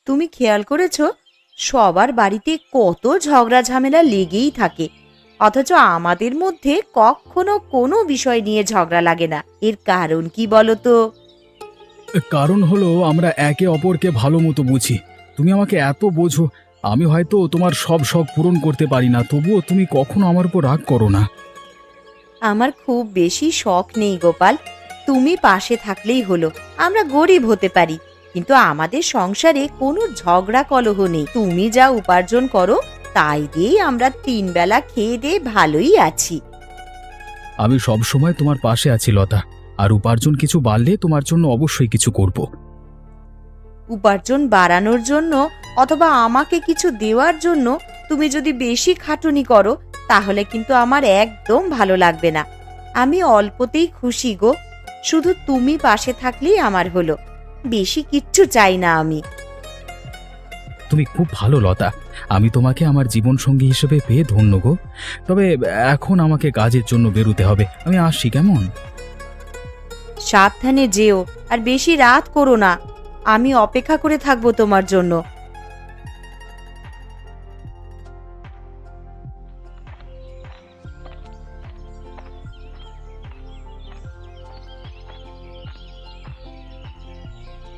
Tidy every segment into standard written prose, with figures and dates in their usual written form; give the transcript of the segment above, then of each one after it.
তুমি খেয়াল করেছো সবার বাড়িতে কত ঝগড়া ঝামেলা লেগেই থাকে, অথচ আমাদের মধ্যে কখনো কোনো বিষয় নিয়ে ঝগড়া লাগে না। এর কারণ কি বলো তো? কারণ হলো আমরা একে অপরকে ভালো মতো বুঝি। তুমি আমাকে এত বোঝো, আমি হয়তো তোমার সব শখ পূরণ করতে পারি না, তবুও তুমি কখনো আমার উপর রাগ করো না। আমার খুব বেশি শখ নেই গোপাল, তুমি পাশে থাকলেই হলো। আমরা গরিব হতে পারি, কিন্তু আমাদের সংসারে কোনো ঝগড়া কলহ নেই। তুমি যা উপার্জন করো তাই দিয়েই আমরা 3 বেলা খেয়ে দিয়ে ভালোই আছি। আমি সব সময় তোমার পাশে আছি লতা, আর উপার্জন কিছু বাড়লে তোমার জন্য অবশ্যই কিছু করব। উপার্জন বাড়ানোর জন্য অথবা আমাকে কিছু দেওয়ার জন্য তুমি যদি বেশি খাটুনি করো তাহলে কিন্তু আমার একদম ভালো লাগবে না। আমি অল্পতেই খুশি গো, শুধু তুমি পাশে থাকলেই আমার হলো, বেশি কিচ্ছু চাই না আমি। তুমি খুব ভালো লতা, আমি তোমাকে আমার জীবনসঙ্গী হিসেবে পেয়ে ধন্য গো। তবে এখন আমাকে কাজের জন্য বেরোতে হবে, আমি আসছি কেমন? সাবধানে যেও, আর বেশি রাত করো না। আমি অপেক্ষা করে থাকবো তোমার জন্য।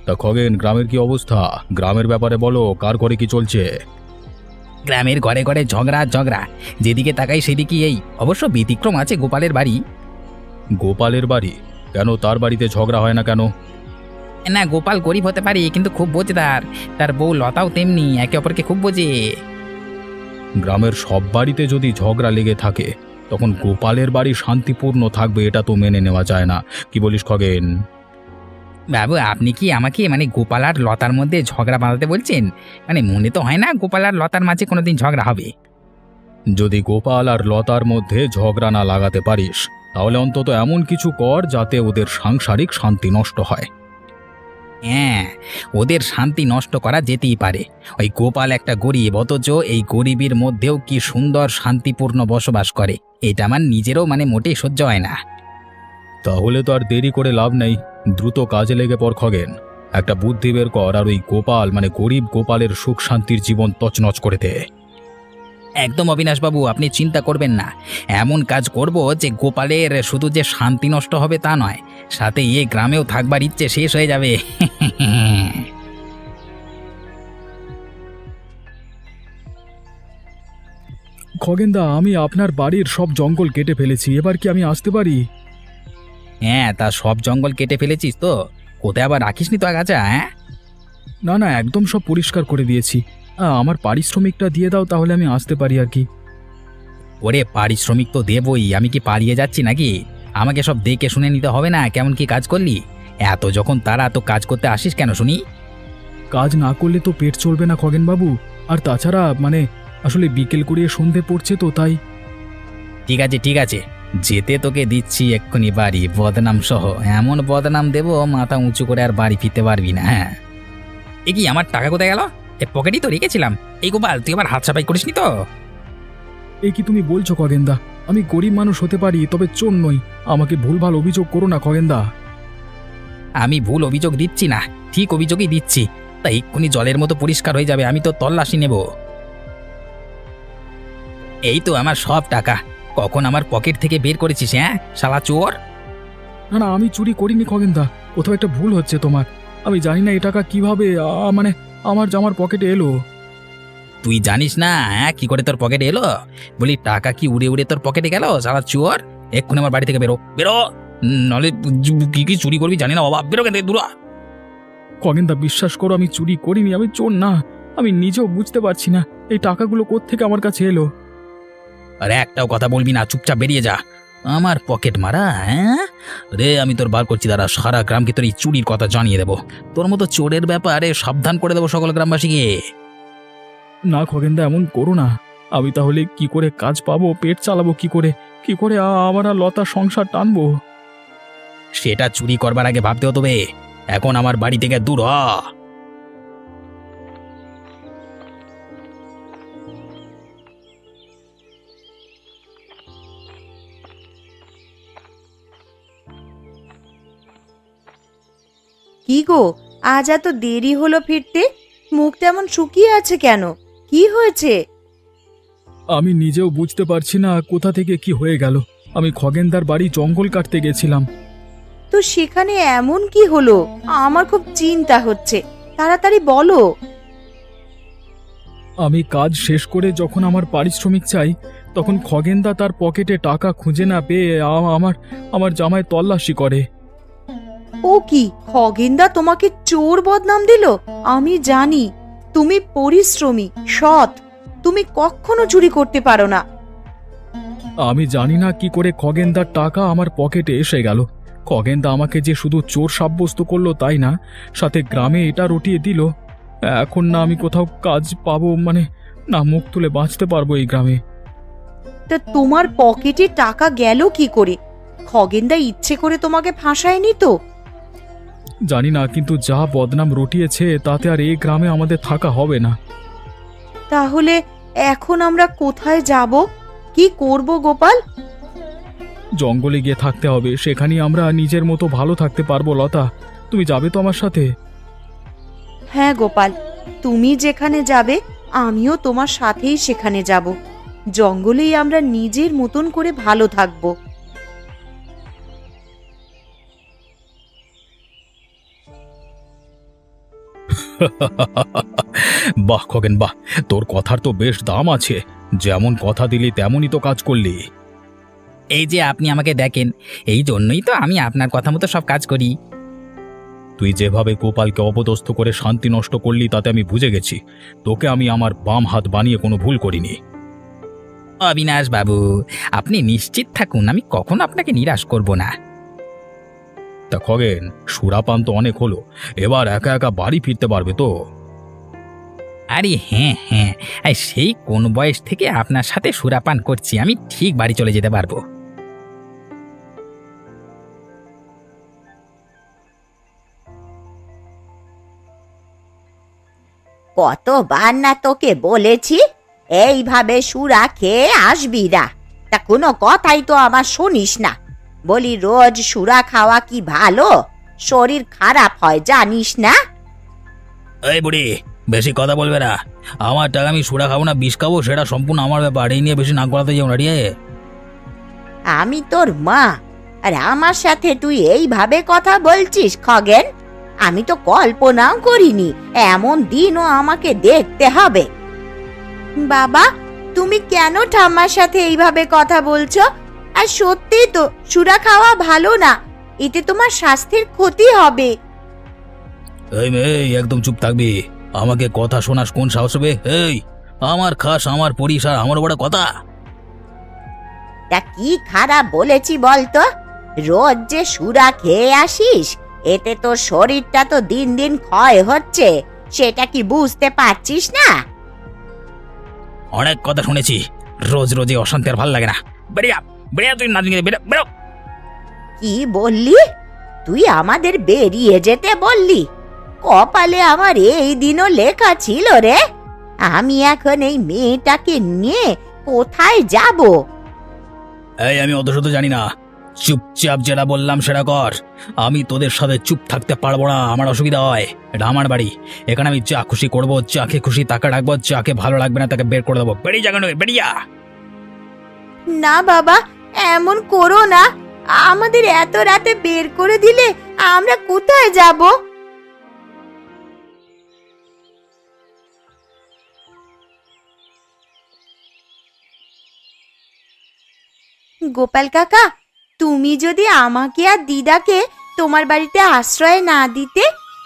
তা খগেন, গ্রামের কি অবস্থা? গ্রামের ব্যাপারে বলো, কার ঘরে কি চলছে? গ্রামের ঘরে ঘরে ঝগড়া ঝগড়া, যেদিকে তাকাই সেদিকে এই। অবশ্য ব্যতিক্রম আছে গোপালের বাড়ি। গোপালের বাড়ি? কেন, তার বাড়িতে ঝগড়া হয় না কেন? না, গোপাল গরিব হতে পারে কিন্তু খুব বোঝদার। তার বউ লতাও তেমনি, একে অপরকে খুব বোঝে। গ্রামের সব বাড়িতে যদি ঝগড়া লেগে থাকে তখন গোপালের বাড়ি শান্তিপূর্ণ থাকবে এটা তো মেনে নেওয়া যায় না। কি বলিস খগেন? বাবু, আপনি কি আমাকে মানে গোপাল আর লতার মধ্যে ঝগড়া বাঁধাতে বলছেন? মানে মনে তো হয় না গোপাল আর লতার মাঝে কোনোদিন ঝগড়া হবে। যদি গোপাল আর লতার মধ্যে ঝগড়া না লাগাতে পারিস তাহলে অন্তত এমন কিছু কর যাতে ওদের সাংসারিক শান্তি নষ্ট হয়। হ্যাঁ, ওদের শান্তি নষ্ট করা যেতেই পারে। ওই গোপাল একটা গরিব, অথচ এই গরিবের মধ্যেও কি সুন্দর শান্তিপূর্ণ বসবাস করে, এটা আমার নিজেরও মানে মোটেই সহ্য হয় না। তাহলে তো আর দেরি করে লাভ নেই, দ্রুত কাজে লেগে পড় খগেন। একটা বুদ্ধি বের কর আর ওই গোপাল মানে গরিব গোপালের সুখ শান্তির জীবন তছনছ করে দে। একদম অবিনাশবাবু, আপনি চিন্তা করবেন না। এমন কাজ করব যে গোপালের শুধু যে শান্তি নষ্ট হবে তা নয়, সাথে এ গ্রামেও থাকবার ইচ্ছে শেষ হয়ে যাবে। খগেনদা, আমি আপনার বাড়ির সব জঙ্গল কেটে ফেলেছি, এবার কি আমি আসতে পারি? হ্যাঁ, তা সব জঙ্গল কেটে ফেলেছিস তো? কোথায় আবার রাখিসনি তো আগাছা? হ্যাঁ, না না, একদম সব পরিষ্কার করে দিয়েছি। আমার পারিশ্রমিকটা দিয়ে দাও, তাহলে আমি আসতে পারি আর কি। ওরে পারিশ্রমিক তো দেবই, আমি কি পালিয়ে যাচ্ছি নাকি? আমাকে সব দেখে শুনে নিতে হবে না কেমন কি কাজ করলি? এত যখন তারা তো কাজ করতে আসিস কেন শুনি? কাজ না করলে তো পেট চলবে না খগেনবাবু। আর তাছাড়া মানে আসলে বিকেল করিয়ে সন্ধে পড়ছে তো তাই। ঠিক আছে ঠিক আছে, যেতে তোকে দিচ্ছি এক্ষুনি বাড়ি, বদনাম সহ। এমন বদনাম দেবো মাথা উঁচু করে আর বাড়ি ফিরতে পারবি না। হ্যাঁ, এ কি আমার টাকা কোথায় গেল? এ পকেটেই তো রেখেছিলাম। এই গোপাল, তুই আবার হাত সাফাই করিসনি তো? এই কি তুমি বলছো খগেনদা? আমি গরিব মানুষ হতে পারি, তবে চোর নই। আমাকে ভুলভাল অভিযোগ করো না খগেনদা। আমি ভুল অভিযোগ দিচ্ছি না, ঠিক অভিযোগই দিচ্ছি। তাই এক্ষুনি জলের মতো পরিষ্কার হয়ে যাবে, আমি তো তল্লাশি নেব। এই তো আমার সব টাকা, কখন আমার পকেট থেকে বের করেছিস? হ্যাঁ শালা চোর! না না, আমি চুরি করিনি খগেনদা, কোথাও একটা ভুল হচ্ছে তোমার। আমি জানি না এই টাকা কিভাবে মানে আমার জামার পকেটে এলো। তুই জানিস না? হ্যাঁ, কি করে তোর পকেটে এলো? বলি টাকা কি উড়ে উড়ে তোর পকেটে গেল? শালা চোর, এক্ষুনি আমার বাড়ি থেকে বেরো বেরো, নাহলে কি কি চুরি করবি জানি না বাবা, বেরো কেন দূর হ। খগেনদা, বিশ্বাস করো, আমি চুরি করিনি, আমি চোর না। আমি নিজেও বুঝতে পারছি না এই টাকাগুলো কোত্থেকে আমার কাছে এলো। আরে একটাও কথা বলবি না, চুপচাপ বেরিয়ে যা। আমার পকেট মারা? হ্যাঁ রে, আমি তোর বার করছি, দাঁড়া। সারা গ্রামকে তোর এই চুরির কথা জানিয়ে দেবো। তোর মতো চোরের ব্যাপারে সাবধান করে দেবো সকল গ্রামবাসীকে। না খগেনদা, এমন করো না। আমি তাহলে কি করে কাজ পাবো, পেট চালাবো কি করে? কি করে আমার আর লতার সংসার টানবো? সেটা চুরি করবার আগে ভাবতে হতো বে। এখন আমার বাড়ি থেকে দূর হ। কি গো, আজ এত দেরি হলো ফিরতে? মুখটা এমন শুকিয়ে আছে কেন? কি হয়েছে? আমি নিজেও বুঝতে পারছি না কোথা থেকে কি হয়ে গেল। আমি খগেনদার বাড়ি জঙ্গল কাটতে গেছিলাম। তো সেখানে এমন কি হলো? আমার খুব চিন্তা হচ্ছে, তাড়াতাড়ি বলো। আমি কাজ শেষ করে যখন আমার পারিশ্রমিক চাই, তখন খগেনদা তার পকেটে টাকা খুঁজে না পেয়ে আমার জামায় তল্লাশি করে। ও কি, খগেনদা তোমাকে চোর বদনাম দিল? আমি জানি তুমি পরিশ্রমী, সৎ, তুমি কখনো চুরি করতে পারো না। আমি জানি না কি করে খগেনদার টাকা আমার পকেটে এসে গেল। খগেনদা আমাকে যে শুধু চোর সাব্যস্ত করলো তাই না, সাথে গ্রামে এটা রটিয়ে দিল। এখন না আমি কোথাও কাজ পাবো, না মুখ তুলে বাঁচতে পারবো এই গ্রামে। তা তোমার পকেটে টাকা গেল কি করে? খগেনদা ইচ্ছে করে তোমাকে ফাঁসায়নি তো? জানি না, কিন্তু যা বদনাম রটিয়েছে তাতে আর এই গ্রামে আমাদের থাকা হবে না। তাহলে এখন আমরা কোথায় যাব? কি করব গোপাল? জঙ্গলে গিয়ে থাকতে হবে, সেখানেই আমরা নিজের মতো ভালো থাকতে পারবো। লতা, তুমি যাবে তো আমার সাথে? হ্যাঁ গোপাল, তুমি যেখানে যাবে আমিও তোমার সাথেই সেখানে যাব। জঙ্গলেই আমরা নিজের মতন করে ভালো থাকবো। বাহ খগেন বাহ, তোর কথার তো বেশ দাম আছে। যেমন কথা দিলি তেমনই তো কাজ করলি। এই যে আপনি আমাকে দেখেন, এই জন্যই তো আমি আপনার কথা মতো সব কাজ করি। তুই যেভাবে গোপালকে অপদস্থ করে শান্তি নষ্ট করলি তাতে আমি বুঝে গেছি তোকে আমি আমার বাম হাত বানিয়ে কোনো ভুল করিনি। অবিনাশ বাবু, আপনি নিশ্চিত থাকুন, আমি কখনো আপনাকে নিরাশ করব না। তা খগেন, সুরাপান তো অনেক হলো, এবার একা একা বাড়ি ফিরতে পারবে তো? আরে হ্যাঁ হ্যাঁ, সেই কোন বয়স থেকে আপনার সাথে সুরাপান করছি, আমি ঠিক বাড়ি চলে যেতে পারবো। কতবার না তোকে বলেছি এইভাবে সুরা খেয়ে আসবি না, তা কোনো কথাই তো আমার শুনিস না। বলি রোজ সুরা খাওয়া কি ভালো? শরীর খারাপ হয় জানিস না? এই বুড়ি, বেশি কথা বলবে না। আমার টাকা, আমি সুরা খাবো না বিষ খাবো সেটা সম্পূর্ণ আমার ব্যাপার, এই নিয়ে বেশি নাক গলাতে যাও না রে। আমি তোর মা, আর আমার সাথে তুই এইভাবে কথা বলছিস খগেন? আমি তো কল্পনাও করিনি এমন দিনও আমাকে দেখতে হবে। বাবা, তুমি কেন ঠাম্মার সাথে এইভাবে কথা বলছো? আর সত্যি তো সুরা খাওয়া ভালো না, এতে তোমার স্বাস্থ্যের ক্ষতি হবে। এই মেয়ে, একদম চুপ থাকবি। আমাকে কথা শোনাস কোন সাহস হবে? এই, আমার খাস, আমার পরিস, আর আমার বড় কথা। তা কি খারাপ বলেছি বলতো? রোজ যে সুরা খেয়ে আসিস, এতে তোর শরীরটা তো দিন দিন ক্ষয় হচ্ছে, সেটা কি বুঝতে পারছিস না? অনেক কথা শুনেছি, রোজ রোজ এই অশান্তি আর ভাল লাগে না। বেরিয়া বেরিয়া, তুই না বেরো। কি বললি? তুই আমাদের বেরিয়ে যেতে বললি? কপালে আমার এই দিনও লেখা ছিল রে। আমি এখন এই মেয়েটাকে নিয়ে কোথায় যাব? এই, আমি অত শত জানি না, চুপচাপ যেটা বললাম সেটা কর। আমি তোদের সাথে চুপ থাকতে পারবো না, আমার অসুবিধা হয়। এটা আমার বাড়ি, এখানে আমি যা খুশি করবো, যাকে খুশি তাকে রাখবো, যাকে ভালো লাগবে না তাকে বের করে দেবো। বেরিয়ে যা, বেরিয়া। না বাবা, এমন করো না। আমাদের এত রাতে বের করে দিলে আমরা কোথায় যাব? গোপাল কাকা, তুমি যদি আমাকে আর দিদাকে তোমার বাড়িতে আশ্রয় না দিতে,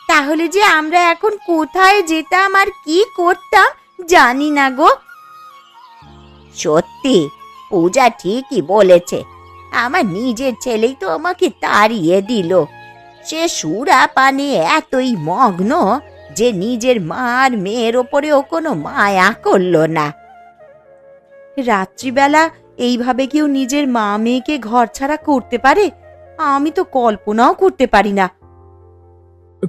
তাহলে যে আমরা এখন কোথায় যেতাম আর কি করতাম জানি না গো। সত্যি, পূজা ঠিকই বলেছে। আমার নিজের ছেলেই তো আমাকে তাড়িয়ে দিল। সে সুরা পানে এতই মগ্ন যে নিজের মা আর মেয়ের ওপরেও কোনো মায়া করলো না। রাত্রিবেলা এইভাবে কেউ নিজের মা মেয়েকে ঘর ছাড়া করতে পারে? আমি তো কল্পনাও করতে পারি না।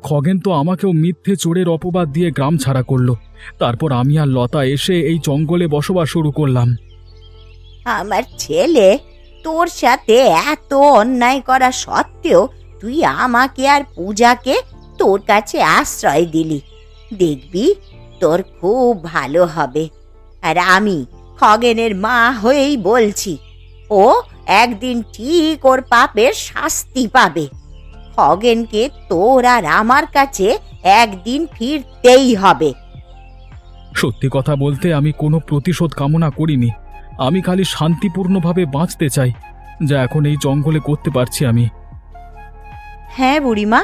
খগেন তো আমাকেও মিথ্যে চোরের অপবাদ দিয়ে গ্রাম ছাড়া করলো। তারপর আমি আর লতা এসে এই জঙ্গলে বসবাস শুরু করলাম। আমার ছেলে তোর সাথে এত অন্যায় করা সত্ত্বেও তুই আমাকে আর পূজাকে তোর কাছে আশ্রয় দিলি। দেখবি তোর খুব ভালো হবে। আর আমি খগেনের মা হয়েই বলছি, ও একদিন ঠিক ওর পাপের শাস্তি পাবে। খগেনকে তোর আর আমার কাছে একদিন ফিরতেই হবে। সত্যি কথা বলতে আমি কোনো প্রতিশোধ কামনা করিনি। আমি খালি শান্তিপূর্ণভাবে বাঁচতে চাই, যা এখন এই জঙ্গলে করতে পারছি আমি। হ্যাঁ বুড়িমা,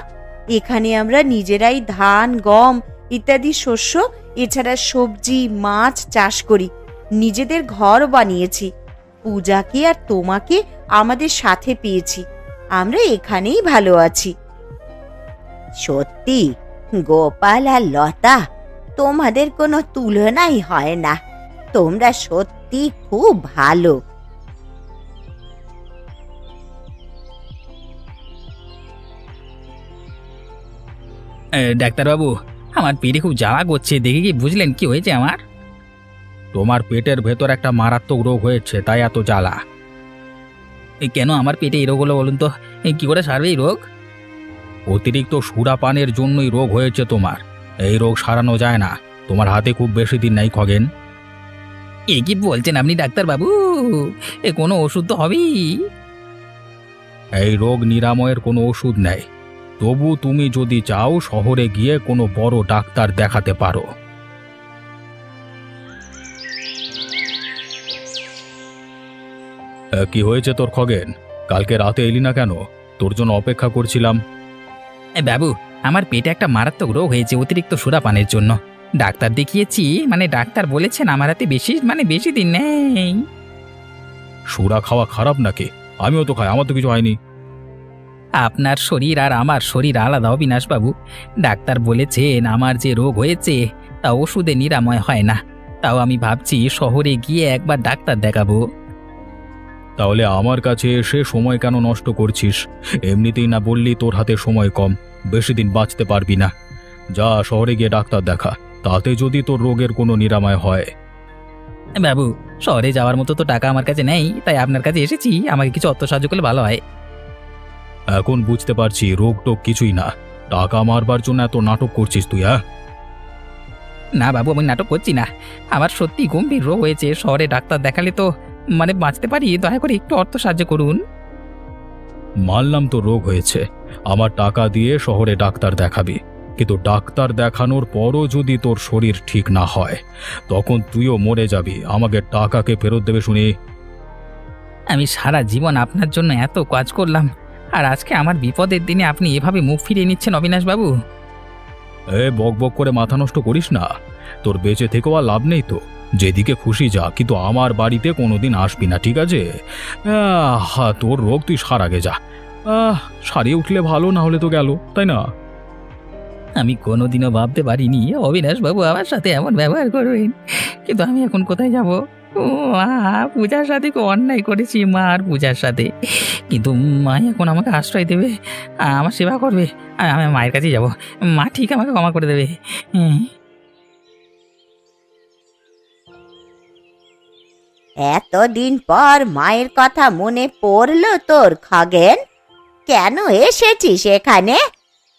এখানে আমরা নিজেরাই ধান, গম ইত্যাদি শস্য, এছাড়া সবজি, মাছ চাষ করি। নিজেদের ঘর বানিয়েছি। পূজাকে আর তোমাকে আমাদের সাথে পেয়েছি। আমরা এখানেই ভালো আছি। সত্যি গোপাল আর লতা, তোমাদের কোনো তুলনাই হয় না। তোমরা সত্যি খুব ভালো। ডাক্তারবাবু, আমার পেটে খুব জ্বালা করছে, দেখে কি বুঝলেন কি হয়েছে আমার? তোমার পেটের ভেতর একটা মারাত্মক রোগ হয়েছে, তাই এত জ্বালা। কেন আমার পেটে এই রোগ হলো বলুন তো? কি করে সারবে এই রোগ? অতিরিক্ত সুরাপানের জন্যই রোগ হয়েছে তোমার। এই রোগ সারানো যায় না। তোমার হাতে খুব বেশি দিন নাই খগেন। এ কি বলছেন আপনি ডাক্তারবাবু? এ কোনো ওষুধ তো হবেই। এই রোগ নিরাময়ের কোনো ওষুধ নেই। তবু তুমি যদি চাও শহরে গিয়ে কোনো বড় ডাক্তার দেখাতে পারো। কি হয়েছে তোর খগেন? কালকে রাতে এলি না কেন? তোর জন্য অপেক্ষা করছিলাম। বাবু, আমার পেটে একটা মারাত্মক রোগ হয়েছে অতিরিক্ত সুরাপানের জন্য। ডাক্তার দেখিয়েছি, ডাক্তার বলেছেন আমার হাতে বেশি দিন নেই। সুরা খাওয়া খারাপ নাকি? আমিও তো খাই, আমার তো কিছু হয়নি। আপনার শরীর আর আমার শরীর আলাদা অবিনাশবাবু। ডাক্তার বলেছেন আমার যে রোগ হয়েছে তা ওষুধে নিরাময় হয় না। তাও আমি ভাবছি শহরে গিয়ে একবার ডাক্তার দেখাবো। তাহলে আমার কাছে এসে সময় কেন নষ্ট করছিস? এমনিতেই না বললি তোর হাতে সময় কম, বেশি দিন বাঁচতে পারবি না। যা শহরে গিয়ে ডাক্তার দেখা, তাতে যদি তোর রোগের কোনো নিরাময় হয়। বাবু, শহরে যাওয়ার মতো তো টাকা আমার কাছে নেই, তাই আপনার কাছে এসেছি। আমাকে কিছু অর্থ সাহায্য করলে ভালো হয়। এখন বুঝতে পারছি রোগ টোগ কিছুই না। টাকা মারবার জন্য এত নাটক করছিস তুই, হ্যাঁ? না বাবু, আমি নাটক করছি না। আমার সত্যি গম্ভীর রোগ হয়েছে। শহরে ডাক্তার দেখালে তো বাঁচতে পারি। দয়া করে একটু অর্থ সাহায্য করুন। মানলাম তো রোগ হয়েছে, আমার টাকা দিয়ে শহরে ডাক্তার দেখাবি। কিন্তু ডাক্তার দেখানোর পরও যদি তোর শরীর ঠিক না হয়, তখন তুইও মরে যাবি। আমাকে টাকাকে ফেরত দেবে শুনি। আমি সারা জীবন আপনার জন্য এত কাজ করলাম, আর আজকে আমার বিপদের দিনে আপনি এভাবে মুখ ফিরিয়ে নিচ্ছেন অবিনাশবাবু। বক বক করে মাথা নষ্ট করিস না। তোর বেঁচে থেকেও আর লাভ নেই তো। যেদিকে খুশি যা, কিন্তু আমার বাড়িতে কোনোদিন আসবি না, ঠিক আছে? তোর রোগ তুই সার আগে যা। সারিয়ে উঠলে ভালো, না হলে তো গেল, তাই না? আমি কোনোদিনও ভাবতে পারিনি অবিনাশবাবু আমার সাথে এমন ব্যবহার করবেন। কিন্তু আমি এখন কোথায় যাব? পূজার সাথে খুব অন্যায় করেছি, মা আর পূজার সাথে। কিন্তু মা এখন আমাকে আশ্রয় দেবে, আমার সেবা করবে। আমি মায়ের কাছেই যাব। মা ঠিক আমাকে ক্ষমা করে দেবে। এতদিন পর মায়ের কথা মনে পড়লো তোর খগেন? কেন এসেছিস এখানে?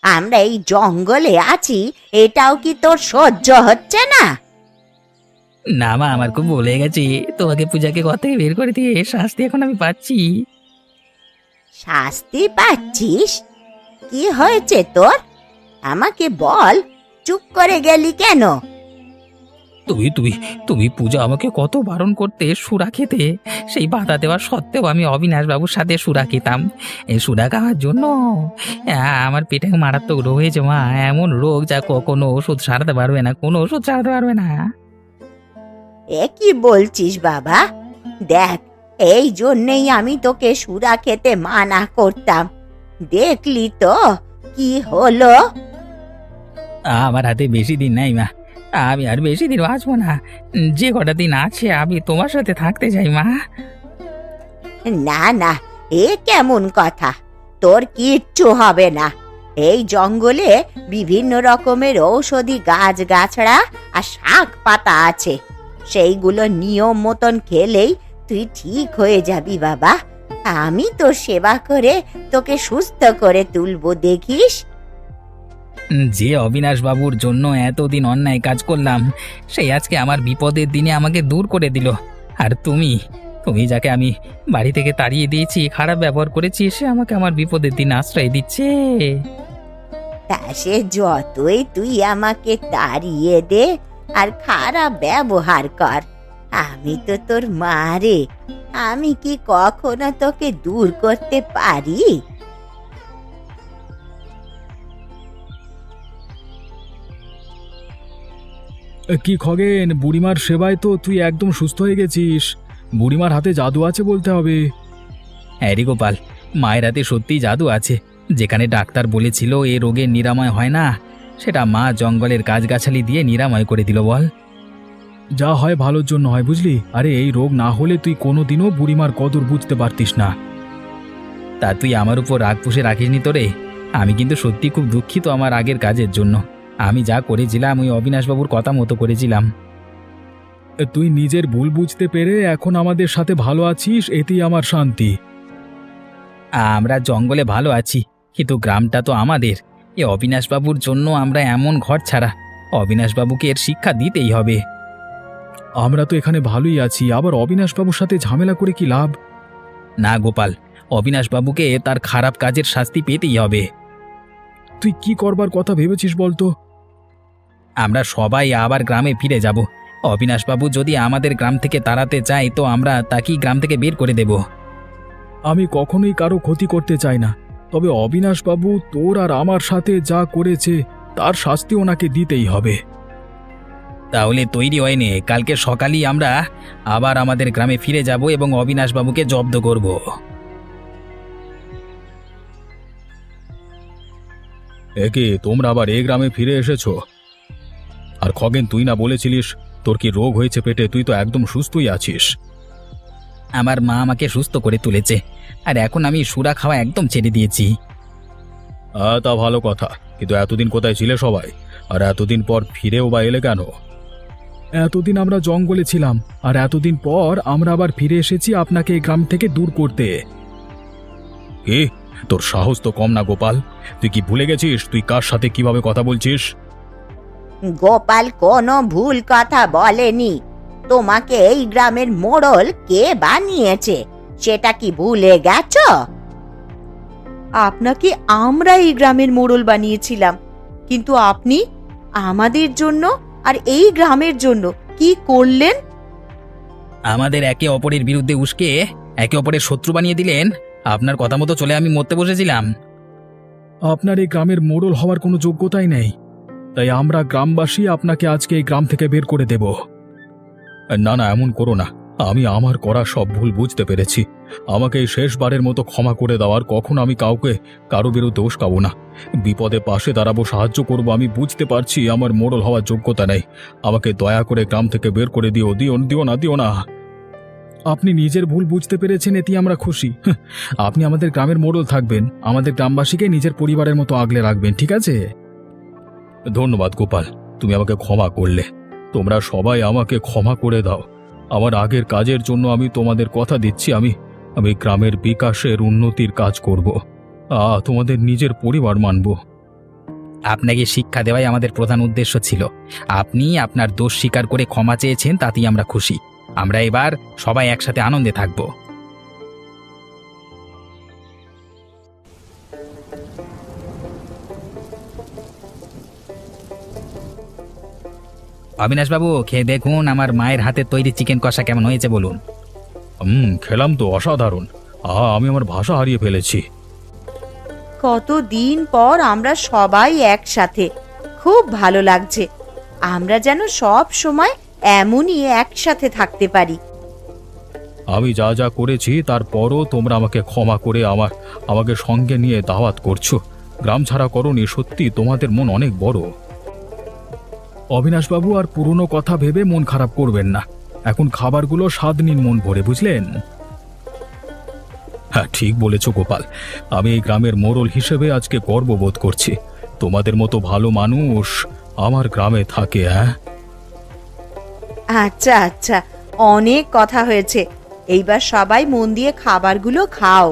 আমরা এই জঙ্গলে আছি, এটাও কি তোর সহ্য হচ্ছে না? না মা, আমার খুব ভুলে গেছি। তোমাকে পূজাকে ঘর থেকে বের করে দিয়ে শাস্তি এখন আমি পাচ্ছি। শাস্তি পাচ্ছিস? কি হয়েছে তোর? আমাকে বল, চুপ করে গেলি কেন? তুমি তুমি তুমি পূজা আমাকে কত বারণ করতে সুরা খেতে। সেই বাধা দেওয়ার সত্ত্বেও আমি অবিনাশবাবুর সাথে সুরা খেতাম। এই সুরা খাওয়ার জন্য আমার পেটে মারাত্মক রোগ হয়েছে মা। এমন রোগ যা কোনো ওষুধ সারাতে পারবে না, কোনো ওষুধ সারাতে পারবে না। এ কি বলছিস বাবা? দেখ, এই জন্যেই আমি তোকে সুরা খেতে মানা করতাম। দেখলি তো কি হলো? আমার হাতে বেশি দিন নাই মা। আমি আর বেশি দিন বাঁচবো না। যে কটা দিন আছে আমি তোমার সাথে থাকতে চাই মা। না না, এ কেমন কথা? তোর কিচ্ছু হবে না। এই জঙ্গলে বিভিন্ন রকমের ঔষধি গাছ গাছড়া আর শাক পাতা আছে। সেইগুলো নিয়ম মতন খেলেই তুই ঠিক হয়ে যাবি বাবা। আমি তোর সেবা করে তোকে সুস্থ করে তুলবো, দেখিস। যে অবিনাশ বাবুর জন্য এতদিন অন্যায় কাজ করলাম, সেই আজকে আমার বিপদের দিনে আমাকে দূর করে দিল। আর তুমি তুমি যাকে আমি বাড়ি থেকে তাড়িয়ে দিয়েছি, খারাপ ব্যবহার করেছি, সে আমাকে আমার বিপদের দিন আশ্রয় দিচ্ছে। তা সে যতই তুই আমাকে তাড়িয়ে দে আর খারাপ ব্যবহার কর, আমি তো তোর মা রে। আমি কি কখনো তোকে দূর করতে পারি? কি খগেন, বুড়িমার সেবায় তো তুই একদম সুস্থ হয়ে গেছিস। বুড়িমার হাতে জাদু আছে বলতে হবে। হ্যাঁ রে গোপাল, মায়ের হাতে সত্যিই জাদু আছে। যেখানে ডাক্তার বলেছিল এ রোগের নিরাময় হয় না, সেটা মা জঙ্গলের গাছগাছালি দিয়ে নিরাময় করে দিল বল। যা হয় ভালোর জন্য হয়, বুঝলি? আরে এই রোগ না হলে তুই কোনোদিনও বুড়িমার কদর বুঝতে পারতিস না। তা তুই আমার উপর রাগ পুষে রাখিসনি তো রে। আমি কিন্তু সত্যি খুব দুঃখিত আমার আগের কাজের জন্য। আমি যা করেছিলাম ওই অবিনাশবাবুর কথা মতো করেছিলাম। তুই নিজের ভুল বুঝতে পেরে এখন আমাদের সাথে ভালো আছিস, এতেই আমার শান্তি। আমরা জঙ্গলে ভালো আছি, কিন্তু গ্রামটা তো আমাদের। এ অবিনাশবাবুর জন্য আমরা এমন ঘর ছাড়া। অবিনাশবাবুকে এর শিক্ষা দিতেই হবে। আমরা তো এখানে ভালোই আছি, আবার অবিনাশবাবুর সাথে ঝামেলা করে কি লাভ? না গোপাল, অবিনাশবাবুকে তার খারাপ কাজের শাস্তি পেতেই হবে। তুই কি করবার কথা ভেবেছিস বলতো? আমরা সবাই আবার গ্রামে ফিরে যাব। অবিনাশবাবু যদি আমাদের গ্রাম থেকে তাড়াতে চায় তো আমরা তাকেই গ্রাম থেকে বের করে দেব। আমি কখনোই কারো ক্ষতি করতে চাই না, তবে অবিনাশবাবু তোর আর আমার সাথে যা করেছে তার শাস্তি ওনাকে দিতেই হবে। তাহলে তৈরি হয় নে, কালকে সকালেই আমরা আবার আমাদের গ্রামে ফিরে যাব এবং অবিনাশবাবুকে জব্দ করব। একে তোমরা আবার এই গ্রামে ফিরে এসেছো? আর খগেন, তুই না বলেছিলিস তোর কি রোগ হয়েছে পেটে? তুই তো একদম সুস্থই আছিস। আমার মা আমাকে সুস্থ করে তুলেছে, আর এখন আমি সুরা খাওয়া একদম ছেড়ে দিয়েছি। তা ভালো কথা, কিন্তু এতদিন কোথায় ছিলে সবাই? আর এতদিন পর ফিরেও বা এলে কেন? এতদিন আমরা জঙ্গলে ছিলাম, আর এতদিন পর আমরা আবার ফিরে এসেছি আপনাকে এই গ্রাম থেকে দূর করতে। কি, তোর সাহস তো কম না গোপাল? তুই কি ভুলে গেছিস তুই কার সাথে কিভাবে কথা বলছিস? গোপাল কোনো ভুল কথা বলেনি। তোমাকে এই গ্রামের মোড়ল কে বানিয়েছে সেটা কি ভুলে গেছো? আপনাকে আমরা এই গ্রামের মোড়ল বানিয়েছিলাম, কিন্তু আপনি আমাদের জন্য আর এই গ্রামের জন্য কি করলেন? আমাদের একে অপরের বিরুদ্ধে উস্কে একে অপরের শত্রু বানিয়ে দিলেন। আপনার কথা মতো চলে আমি মরতে বসেছিলাম। আপনার এই গ্রামের মোড়ল হওয়ার কোনো যোগ্যতাই নেই, তাই আমরা গ্রামবাসী আপনাকে আজকে এই গ্রাম থেকে বের করে দেব। না না, এমন করো না। আমি আমার করা সব ভুল বুঝতে পেরেছি। আমাকে এই শেষবারের মতো ক্ষমা করে দেওয়ার, কখন আমি কাউকে কারো বিরুদ্ধে উস্কাবো না। বিপদে পাশে দাঁড়াবো, সাহায্য করব। আমি বুঝতে পারছি আমার মোড়ল হওয়ার যোগ্যতা নেই। আমাকে দয়া করে গ্রাম থেকে বের করে দিও না। আপনি নিজের ভুল বুঝতে পেরেছেন, এতে আমরা খুশি। আপনি আমাদের গ্রামের মোড়ল থাকবেন, আমাদের গ্রামবাসীকে নিজের পরিবারের মতো আগলে রাখবেন, ঠিক আছে? ধন্যবাদ গোপাল, তুমি আমাকে ক্ষমা করলে। তোমরা সবাই আমাকে ক্ষমা করে দাও। আমার আগের কাজের জন্য আমি তোমাদের কথা দিচ্ছি, আমি গ্রামের বিকাশের উন্নতির কাজ করব। তোমাদের নিজের পরিবার মানব। আপনাকে শিক্ষা দেওয়াই আমাদের প্রধান উদ্দেশ্য ছিল। আপনি আপনার দোষ স্বীকার করে ক্ষমা চেয়েছেন, তাতেই আমরা খুশি। আমরা এবার সবাই একসাথে আনন্দে থাকব। অবিনাশবাবু, খেয়ে দেখুন আমার মায়ের হাতের তৈরি চিকেন কষা কেমন হয়েছে বলুন। খেলাম তো, অসাধারণ। আমি আমার ভাষা হারিয়ে ফেলেছি। কতদিন পর আমরা সবাই একসাথে, খুব ভালো লাগছে। আমরা যেন সব সময় এমনই একসাথে থাকতে পারি। আমি যা যা করেছি তারপরও তোমরা আমাকে ক্ষমা করে আমাকে সঙ্গে নিয়ে দাওয়াত করছো। গ্রাম ছাড়া করনি, সত্যি তোমাদের মন অনেক বড়। অবিনাশবাবু, আর পুরনো কথা ভেবে মন খারাপ করবেন না। এখন খাবারগুলো স্বাদ নিন মন ভরে, বুঝলেন? হ্যাঁ, ঠিক বলেছ গোপাল। আমি এই গ্রামের মোড়ল হিসেবে আজকে গর্ববোধ করছি। তোমাদের মতো ভালো মানুষ আমার গ্রামে থাকে। আচ্ছা আচ্ছা, অনেক কথা হয়েছে, এইবার সবাই মন দিয়ে খাবারগুলো খাও।